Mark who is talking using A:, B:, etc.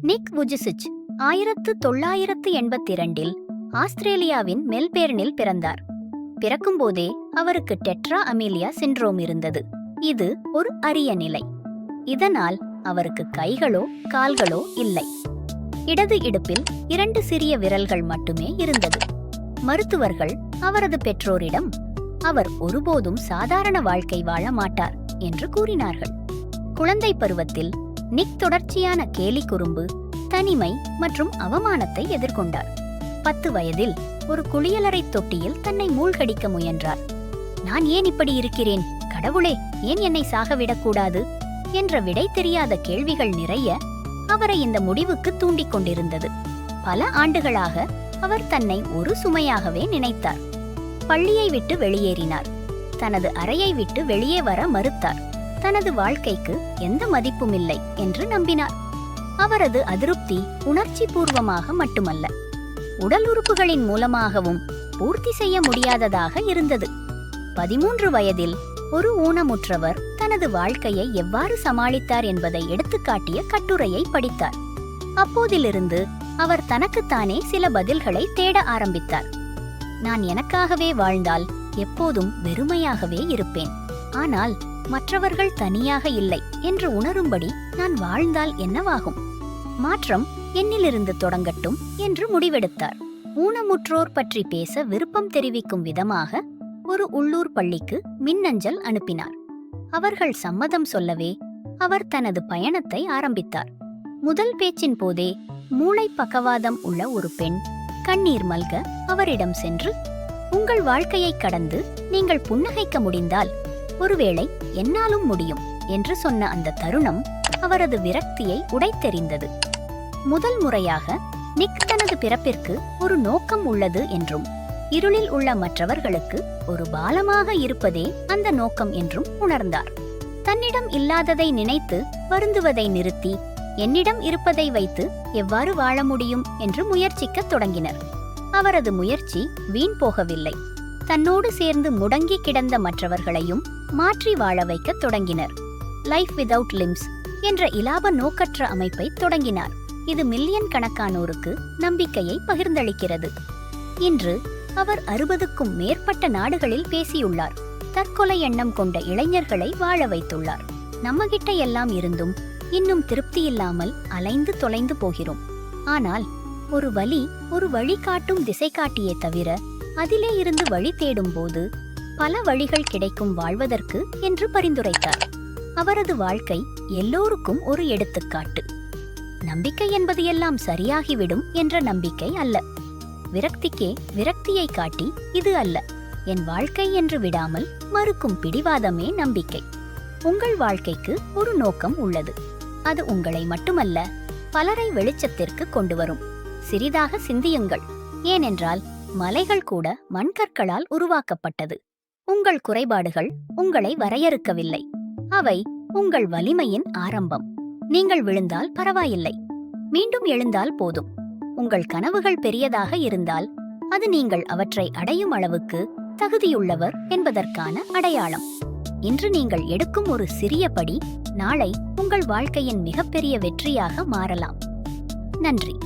A: நிக் வுஜிசிச் 1982 ஆஸ்திரேலியாவின் மெல்பேர்னில் பிறந்தார். பிறக்கும்போதே அவருக்கு டெட்ரா அமீலியா சிண்ட்ரோம் இருந்தது. இது ஒரு அரிய நிலை. இதனால் அவருக்கு கைகளோ கால்களோ இல்லை. இடது இடுப்பில் 2 சிறிய விரல்கள் மட்டுமே இருந்தது. மருத்துவர்கள் அவரது பெற்றோரிடம் அவர் ஒருபோதும் சாதாரண வாழ்க்கை வாழ மாட்டார் என்று கூறினார்கள். குழந்தை பருவத்தில் நிக் தொடர்ச்சியான கேலி குறும்பு, தனிமை மற்றும் அவமானத்தை எதிர்கொண்டார். 10 வயதில் ஒரு குளியலறை தொட்டியில் தன்னை மூழ்கடிக்க முயன்றார். நான் ஏன் இப்படி இருக்கிறேன், கடவுளே, ஏன் என்னை சாகவிடக்கூடாது என்ற விடை தெரியாத கேள்விகள் நிறைய அவரை இந்த முடிவுக்கு தூண்டிக் கொண்டிருந்தது. பல ஆண்டுகளாக அவர் தன்னை ஒரு சுமையாகவே நினைத்தார். பள்ளியை விட்டு வெளியேறினார். தனது அறையை விட்டு வெளியே வர மறுத்தார். தனது வாழ்க்கைக்கு எந்த மதிப்புமில்லை என்று நம்பினார். அவரது அதிருப்தி உணர்ச்சி பூர்வமாக மட்டுமல்ல, உடல் உறுப்புகளின் மூலமாகவும் பூர்த்தி செய்ய முடியாததாக இருந்தது. 13 வயதில் ஒரு ஊனமுற்றவர் தனது வாழ்க்கையை எவ்வாறு சமாளித்தார் என்பதை எடுத்துக்காட்டிய கட்டுரையை படித்தார். அப்போதிலிருந்து அவர் தனக்குத்தானே சில பதில்களை தேட ஆரம்பித்தார். நான் எனக்காகவே வாழ்ந்தால் எப்போதும் வெறுமையாகவே இருப்பேன். ஆனால் மற்றவர்கள் தனியாக இல்லை என்று உணரும்படி நான் வாழ்ந்தால் என்னவாகும்? மாற்றம் என்னிலிருந்து தொடங்கட்டும் என்று முடிவெடுத்தார். ஊனமுற்றோர் பற்றி பேச விருப்பம் தெரிவிக்கும் விதமாக ஒரு உள்ளூர் பள்ளிக்கு மின்னஞ்சல் அனுப்பினார். அவர்கள் சம்மதம் சொல்லவே அவர் தனது பயணத்தை ஆரம்பித்தார். முதல் பேச்சின் போதே மூளை பக்கவாதம் உள்ள ஒரு பெண் கண்ணீர் மல்க அவரிடம் சென்று, உங்கள் வாழ்க்கையை கடந்து நீங்கள் புன்னகைக்க முடிந்தால் ஒருவேளை என்னாலும் முடியும் என்று சொன்ன அந்த தருணம் அவரது விரக்தியை உடைத்தெறிந்தது. முதல் முறையாக நிக் தனது பிறப்பிற்கு ஒரு நோக்கம் உள்ளது என்றும், இருளில் உள்ள மற்றவர்களுக்கு ஒரு பாலமாக இருப்பதே அந்த நோக்கம் என்றும் உணர்ந்தார். தன்னிடம் இல்லாததை நினைத்து வருந்துவதை நிறுத்தி, என்னிடம் இருப்பதை வைத்து எவ்வாறு வாழ முடியும் என்று முயற்சிக்கத் தொடங்கினர். அவரது முயற்சி வீண் போகவில்லை. தன்னோடு சேர்ந்து முடங்கி கிடந்த மற்றவர்களையும் மாற்றி வாழ வைக்கத் தொடங்கினர். லைஃப் விதவுட் லிம்ஸ் என்ற இலாப நோக்கற்ற அமைப்பை தொடங்கினார். இது மில்லியன் கணக்கானோருக்கு நம்பிக்கையை பகிர்ந்தளிக்கிறது. இன்று அவர் 60க்கும் மேற்பட்ட நாடுகளில் பேசியுள்ளார். தற்கொலை எண்ணம் கொண்ட இளைஞர்களை வாழ வைத்துள்ளார். நம்மகிட்ட எல்லாம் இருந்தும் இன்னும் திருப்தியில்லாமல் அலைந்து தொலைந்து போகிறோம். ஆனால் ஒரு வழி, ஒரு வழிகாட்டும் திசைகாட்டியே தவிர அதிலே இருந்து வழி தேடும் போது பல வழிகள் கிடைக்கும் வாழ்வதற்கு என்று பரிந்துரைத்தார். அவரது வாழ்க்கை எல்லோருக்கும் ஒரு எடுத்துக்காட்டு. நம்பிக்கை என்பது எல்லாம் சரியாகிவிடும் என்ற நம்பிக்கை அல்ல. விரக்திக்கே விரக்தியை காட்டி இது அல்ல என் வாழ்க்கை என்று விடாமல் மறுக்கும் பிடிவாதமே நம்பிக்கை. உங்கள் வாழ்க்கைக்கு ஒரு நோக்கம் உள்ளது. அது உங்களை மட்டுமல்ல, பலரை வெளிச்சத்திற்கு கொண்டு வரும். சிறிதாக சிந்தியுங்கள். ஏனென்றால் மலைகள் கூட மண்கற்களால் உருவாக்கப்பட்டது. உங்கள் குறைபாடுகள் உங்களை வரையறுக்கவில்லை. அவை உங்கள் வலிமையின் ஆரம்பம். நீங்கள் விழுந்தால் பரவாயில்லை, மீண்டும் எழுந்தால் போதும். உங்கள் கனவுகள் பெரியதாக இருந்தால் அது நீங்கள் அவற்றை அடையும் அளவுக்கு தகுதியுள்ளவர் என்பதற்கான அடையாளம். இன்று நீங்கள் எடுக்கும் ஒரு சிறிய படி நாளை உங்கள் வாழ்க்கையின் மிகப்பெரிய வெற்றியாக மாறலாம். நன்றி.